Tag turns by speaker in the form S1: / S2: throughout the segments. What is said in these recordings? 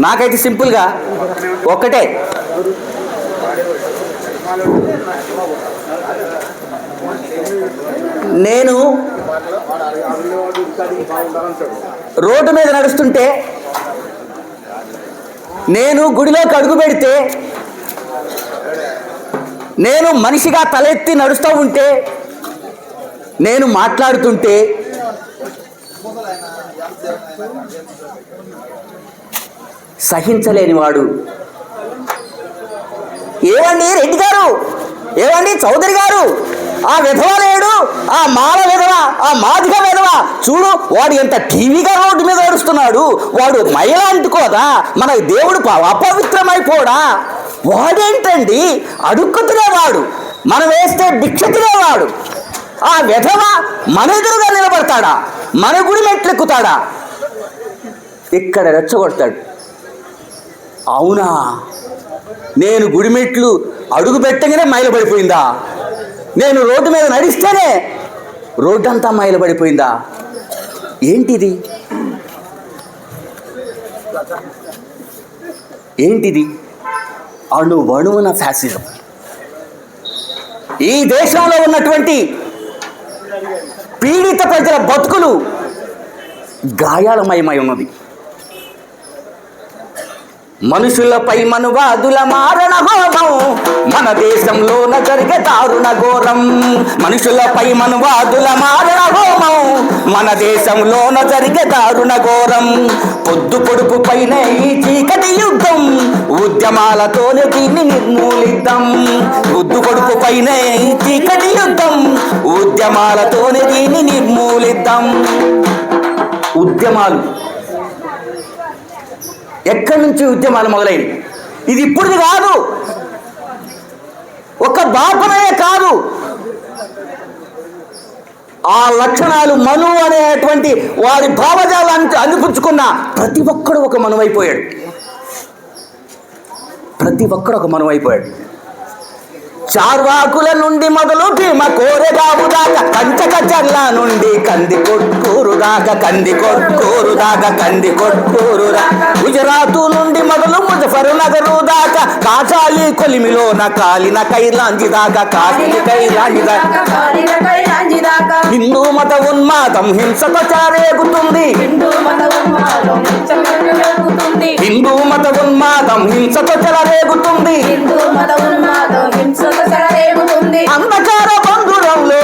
S1: నాకైతే సింపుల్గా ఒక్కటే, నేను రోడ్డు మీద నడుస్తుంటే, నేను గుడిలోకి అడుగు పెడితే, నేను మనిషిగా తలెత్తి నడుస్తూ ఉంటే, నేను మాట్లాడుతుంటే సహించలేనివాడు, ఏవండి రెడ్డి గారు, ఏవండి చౌదరి గారు, ఆ విధవ లేడు, ఆ మాల విధవ, ఆ మాదిగ విధవ, చూడు వాడు ఎంత టీవీగా రోడ్డు మీద నడుస్తున్నాడు, వాడు మహిళ అంటుకోదా, మన దేవుడు అపవిత్రమైపోడా, వాడేంటండి అడుక్కు తినేవాడు, మనం వేస్తే భిక్ష తినేవాడు, ఆ విధవ మన ఎదురుగా నిలబడతాడా, మన గుడి మెట్లెక్కుతాడా, ఇక్కడ రెచ్చగొడతాడు. అవునా, నేను గుడిమెట్లు అడుగు పెట్టగానే మైలబడిపోయిందా, నేను రోడ్డు మీద నడిస్తేనే రోడ్డు అంతా మైలబడిపోయిందా, ఏంటిది, ఏంటిది, అణువణువున ఫ్యాసిజం. ఈ దేశంలో ఉన్నటువంటి పీడిత ప్రజల బతుకులు గాయాలమయమై ఉన్నది. మనుషులపై మనువాదుల మారణ హోమం మన దేశంలోన జరిగే దారుణ ఘోరం. మనుషులపై మనువాదుల మారణ హోమం మన దేశంలోన జరిగే దారుణ ఘోరం. పొద్దు పొడుపు పైన ఈ చీకటి యుద్ధం, ఉద్యమాలతోనే దీన్ని నిర్మూలిద్దాం. పొద్దు పొడుపు పైన ఈ చీకటి యుద్ధం, ఉద్యమాలతోనే దీన్ని నిర్మూలిద్దాం. ఉద్యమాలు ఎక్కడి నుంచి ఉద్యమాలు మొదలైనవి? ఇది ఇప్పుడుది కాదు, ఒక బాపనయే కాదు. ఆ లక్షణాలు మను అనేటువంటి వారి భావజాలాన్ని అందిపుచ్చుకున్న ప్రతి ఒక్కడు ఒక మనువైపోయాడు, ప్రతి ఒక్కడు ఒక మనువైపోయాడు. చార్వాకుల నుండి మొదలు భీమ కోరెగావు దాకా, పంచకచర్ల నుండి కంది కొట్కూరు దాకా, కంది కొట్కూరు దాకా, కంది కొట్కూరు దాకా, గుజరాతు నుండి మొదలు ముజఫర్ నగరు దాకా, కాచాలి కొలిమిలోన కాలిన కైలాంజి దాకా, కాలిన కైలాంజి దాకా. హిందూ మత ఉన్మాదం హింసతో చెలరేగుతుంది, హిందూ మత ఉన్మాదం హింసతో చెలరేగుతుంది. అంధకార బంధురంలో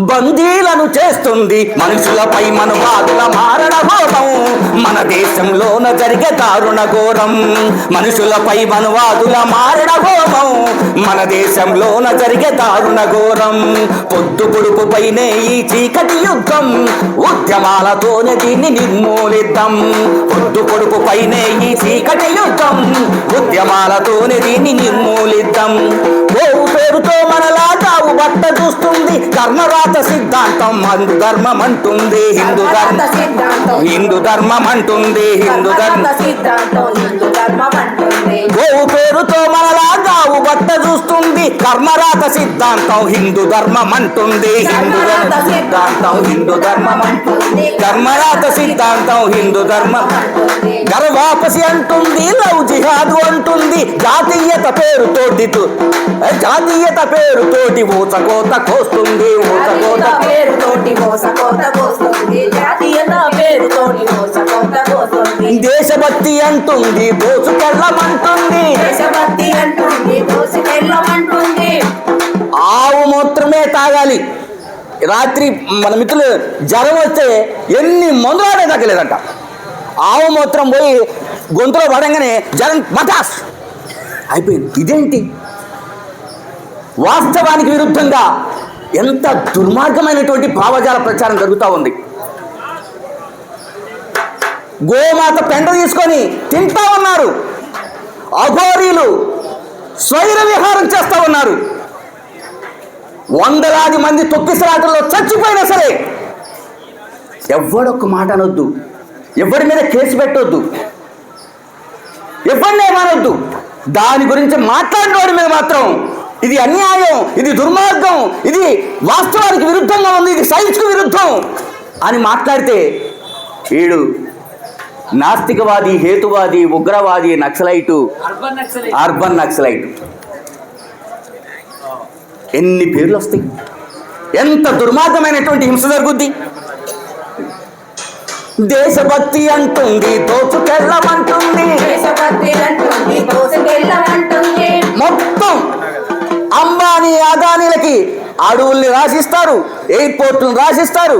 S1: బందీలను చేస్తుంది, మనుషులపై మనువాదుల మారణ హోమం మన దేశంలోన జరిగే దారుణ ఘోరం. మనుషులపై మనువాదుల మారణ హోమం మన దేశంలోన జరిగే దారుణ ఘోరం. పొద్దు పొడుపు పైనే ఈ చీకటి యుద్ధం, ఉద్యమాలతోనే దీన్ని నిర్మూలిద్దాం. పొద్దు పొడుపు పైనే ఈ చీకటి యుద్ధం, ఉద్యమాలతోనే దీన్ని నిర్మూలిద్దాం. ఓ పేరుతో మనలా తావు బట్ట చూస్తుంది, కర్మరాత సిద్ధాంతం హిందూ ధర్మం అంటుంది, హిందూ ధర్మం అంటుంది, హిందూ గోవు పేరుతో మనలా గావు బట్ట చూస్తుంది, కర్మరాత సిద్ధాంతం హిందూ ధర్మం అంటుంది, హిందూ సిద్ధాంతం హిందూ ధర్మం అంటుంది, కర్మరాత సిద్ధాంతం హిందూ ధర్మం. గర్వాపసి అంటుంది, లవ్ జిహాదు అంటుంది, జాతీయత పేరుతోటి ఊచకోత కోస్తుంది, ఊచకోత పేరుతోటి దేశభక్తి అంటుంది, దోచుకెళ్ళమంటుంది. ఆవు మూత్రమే తాగాలి. రాత్రి మన మిత్రులు జ్వరం వస్తే ఎన్ని మందులాడే తగ్గలేదంట, ఆవు మూత్రం పోయి గొంతులో పడంగానే జ్వరం మటాస్ అయిపోయింది. ఇదేంటి? వాస్తవానికి విరుద్ధంగా ఎంత దుర్మార్గమైనటువంటి భావజాల ప్రచారం జరుగుతూ ఉంది. గోమాత పెంట తీసుకొని తింటా ఉన్నారు, అఘోరీలు స్వైర విహారం చేస్తూ ఉన్నారు. వందలాది మంది తొక్కిసలాటల్లో చచ్చిపోయినా సరే ఎవడొక్క మాట అనొద్దు, ఎవరి మీద కేసు పెట్టొద్దు, ఎవరిని ఏమనొద్దు. దాని గురించి మాట్లాడిన వాడి మీద మాత్రం ఇది అన్యాయం, ఇది దుర్మార్గం, ఇది వాస్తవానికి విరుద్ధంగా ఉంది, ఇది సైన్స్కు విరుద్ధం అని మాట్లాడితే వీడు నాస్తికవాది, హేతువాది, ఉగ్రవాది, నక్సలైటు, అర్బన్ నక్సలైట్, ఎన్ని పేర్లు వస్తాయి. ఎంత దుర్మార్గమైనటువంటి హింస జరుగుద్ది. దేశభక్తి అంటుంది, దోచుకెళ్ళమంటుంది. మొత్తం అంబానీ అదానీలకి అడవుల్ని రాసిస్తారు, ఎయిర్పోర్ట్లను రాసిస్తారు,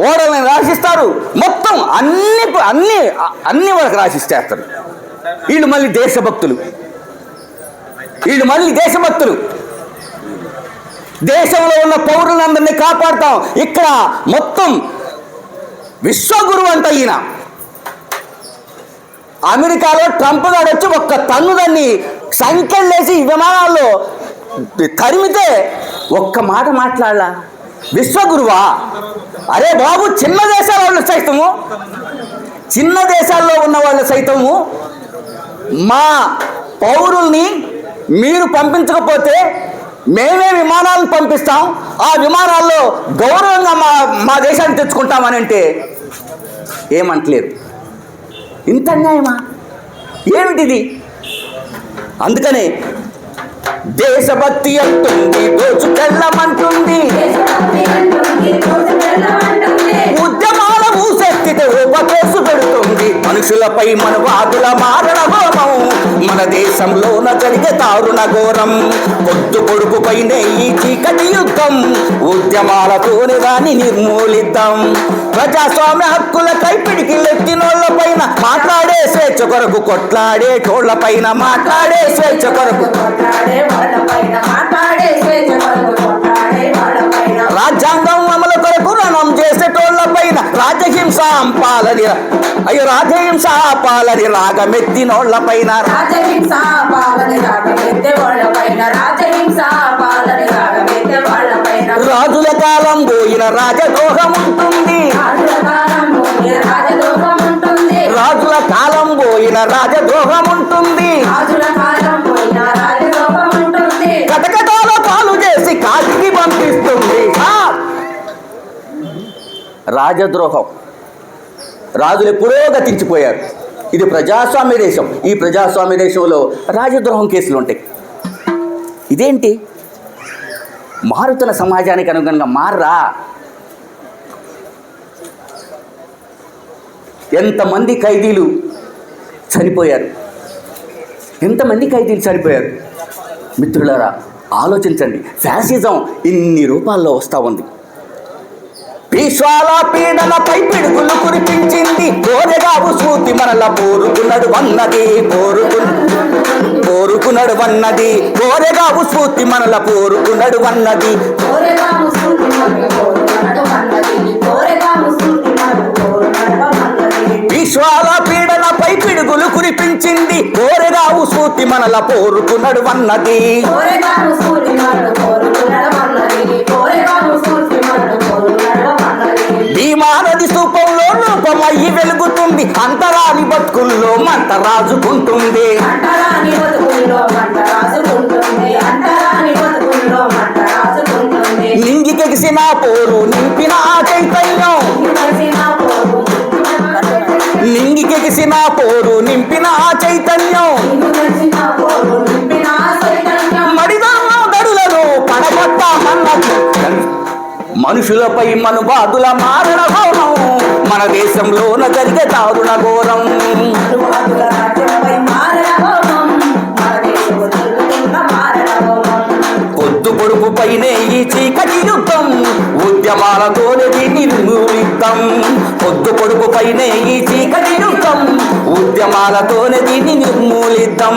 S1: ఓడల్ని రాసిస్తారు, మొత్తం అన్ని వాళ్ళకి రాసిస్తారు. వీళ్ళు మళ్ళీ దేశభక్తులు. దేశంలో ఉన్న పౌరులందరినీ కాపాడుతాం. ఇక్కడ మొత్తం విశ్వగురువు అంట ఈయన. అమెరికాలో ట్రంప్ గారు వచ్చి ఒక్క తన్నుదాన్ని సంఖ్యలేసి విమానాల్లో తరిమితే ఒక్క మాట మాట్లాడలా. విశ్వగురువా? అరే బాబు, చిన్న దేశాల వాళ్ళు సైతము, చిన్న దేశాల్లో ఉన్న వాళ్ళు సైతము మా పౌరుల్ని మీరు పంపించకపోతే మేమే విమానాలను పంపిస్తాం, ఆ విమానాల్లో గౌరవంగా మా దేశాన్ని తెచ్చుకుంటామని అంటే ఏమంటలేరు. ఇంత అన్యాయమా? ఏమిటిది? అందుకనే దేశభక్తి అంటుంది, దోచుకెళ్ళమంటుంది. ఉద్యమాల ఊసెత్తితే ఉపకేసు పెడుతుంది. మనుషులపై మనువాదుల మారణ హోమం మన దేశంలోన జరిగే దారుణ ఘోరం. పొద్దు పొడుపుపైనే ఈ చీకటి యుద్ధం, ఉద్యమాలతోనే దాన్ని నిర్మూలిద్దాం. ప్రజాస్వామ్య హక్కులకై పిడికిలెత్తినోళ్ల పైన మాట్లాడే స్వేచ్ఛ కొరకు, కొట్లాడే టోళ్ల పైన మాట్లాడే స్వేచ్ఛ కొరకు, రాజ్యాంగం అమలు కొరకు రణం చేసేటోళ్ల పైన రాజహింస పాలని, అయ్యో రాజహింస పాలని రాగమెత్తినోళ్ల పైన, రాజుల కాలం పోయిన రాజద్రోహం ఉంటుంది. రాజుల కాలం పోయిన రాజద్రోహం ఉంటుంది. కటకటాల పాలు చేసి కాటికి పంపిస్తుంది. రాజద్రోహం. రాజులు ఎప్పుడో గతించిపోయారు. ఇది ప్రజాస్వామ్య దేశం. ఈ ప్రజాస్వామ్య దేశంలో రాజద్రోహం కేసులు ఉంటాయి. ఇదేంటి? మారుతున్న సమాజానికి అనుగుణంగా మారరా? ఎంతమంది ఖైదీలు చనిపోయారు, మిత్రులారా ఆలోచించండి. ఫ్యాసిజం ఇన్ని రూపాల్లో వస్తూ ఉంది. పీష్వాల పీడనపై పిడుగులు కురిపించింది. కోరెగావు స్ఫూర్తి మనల కోరుకున్నాడు వన్నది. కోరెగావు స్ఫూర్తి మనల కోరుకున్నాడు వన్నది. పీష్వాల పీడనపై పిడుగులు కురిపించింది. కోరెగావు స్ఫూర్తి మనల కోరుకున్నాడు వన్నది. భీమానది స్థూపంలో రూపమయ్యి వెలుగుతుంది. అంతరాని బతుకుల్లో మంట రాజుకుంటుంది. నింగికెగిసిన పోరు నింపిన ఆ చైతన్యం, నింగికెగిసిన పోరు నింపిన ఆ చైతన్యం, మడిదాన దడులను పడగొట్టామన్నది. మనుషులపై మనువాదుల మారణ హోమం మన దేశంలోన జరిగే దారుణ ఘోరం. పొద్దు పొడుపు పైనే ఈ చీకటి యుద్ధం, ఉద్యమాలతోనే దీన్ని నిర్మూలిద్దాం. పొద్దు పొడుపు పైనే ఈ చీకటి యుద్ధం, ఉద్యమాలతోనే దీన్ని నిర్మూలిద్దాం.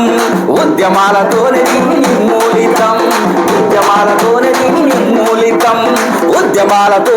S1: ఉద్యమాలతోనే దీన్ని నిర్మూలిద్దాం. ఉద్యమాలతోనే దీన్ని నిర్మూలిద్దాం. ఉద్యమాలతో